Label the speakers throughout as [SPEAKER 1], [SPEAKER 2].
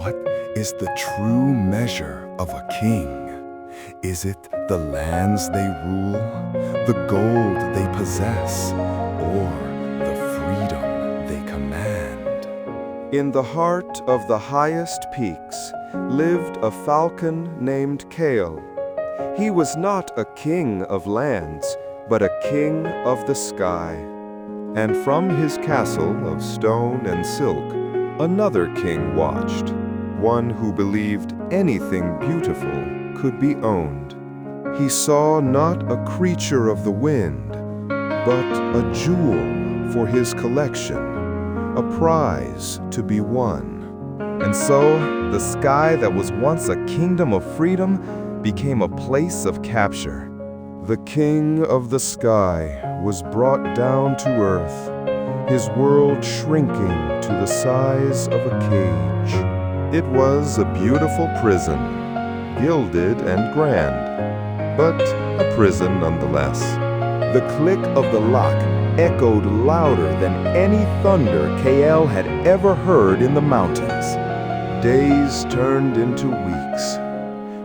[SPEAKER 1] What is the true measure of a king? Is it the lands they rule, the gold they possess, or the freedom they command?
[SPEAKER 2] In the heart of the highest peaks lived a falcon named Kale. He was not a king of lands, but a king of the sky. And from his castle of stone and silk, another king watched, one who believed anything beautiful could be owned. He saw not a creature of the wind, but a jewel for his collection, a prize to be won. And so, the sky that was once a kingdom of freedom became a place of capture. The king of the sky was brought down to earth, his world shrinking to the size of a cage. It was a beautiful prison, gilded and grand, but a prison nonetheless. The click of the lock echoed louder than any thunder KL had ever heard in the mountains. Days turned into weeks.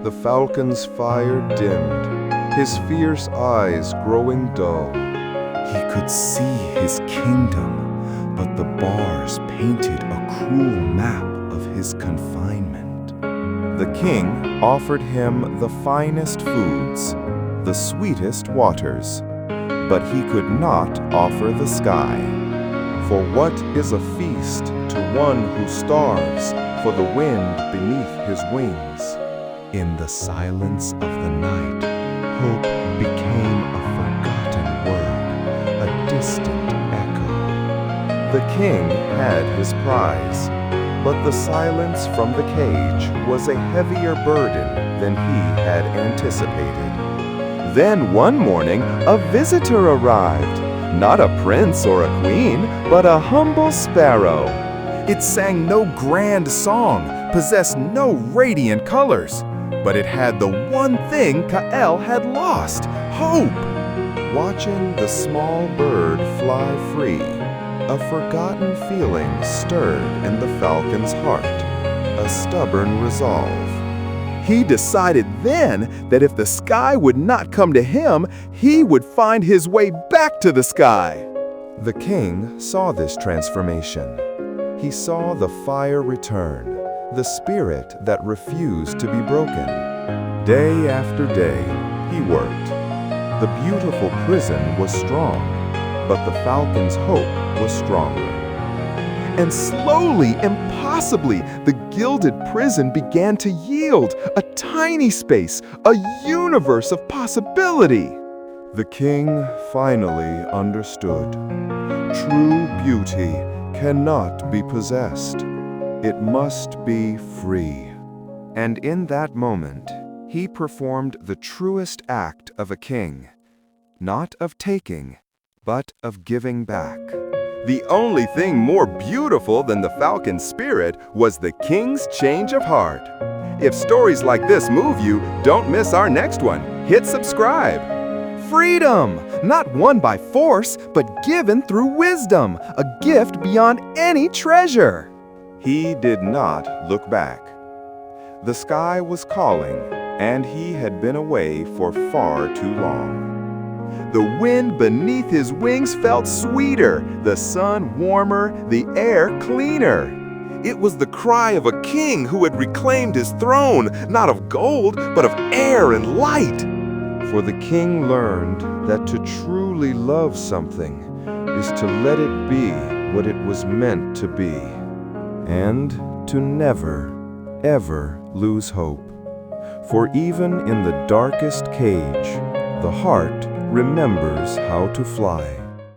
[SPEAKER 2] The falcon's fire dimmed, his fierce eyes growing dull.
[SPEAKER 1] He could see his kingdom, but the bars painted a cruel map of his confinement.
[SPEAKER 2] The king offered him the finest foods, the sweetest waters, but he could not offer the sky. For what is a feast to one who starves for the wind beneath his wings?
[SPEAKER 1] In the silence of the night, hope became a forgotten word, a distant echo.
[SPEAKER 2] The king had his prize, but the silence from the cage was a heavier burden than he had anticipated. Then one morning, a visitor arrived. Not a prince or a queen, but a humble sparrow. It sang no grand song, possessed no radiant colors, but it had the one thing Kael had lost, hope. Watching the small bird fly free, a forgotten feeling stirred in the falcon's heart, a stubborn resolve. He decided then that if the sky would not come to him, he would find his way back to the sky. The king saw this transformation. He saw the fire return, the spirit that refused to be broken. Day after day, he worked. The beautiful prison was strong, but the falcon's hope was stronger. And slowly, impossibly, the gilded prison began to yield a tiny space, a universe of possibility. The king finally understood. True beauty cannot be possessed. It must be free. And in that moment, he performed the truest act of a king, not of taking, but of giving back. The only thing more beautiful than the falcon's spirit was the king's change of heart. If stories like this move you, don't miss our next one. Hit subscribe. Freedom, not won by force, but given through wisdom, a gift beyond any treasure. He did not look back. The sky was calling, and he had been away for far too long. The wind beneath his wings felt sweeter, the sun warmer, the air cleaner. It was the cry of a king who had reclaimed his throne, not of gold, but of air and light. For the king learned that to truly love something is to let it be what it was meant to be, and to never, ever lose hope. For even in the darkest cage, the heart remembers how to fly.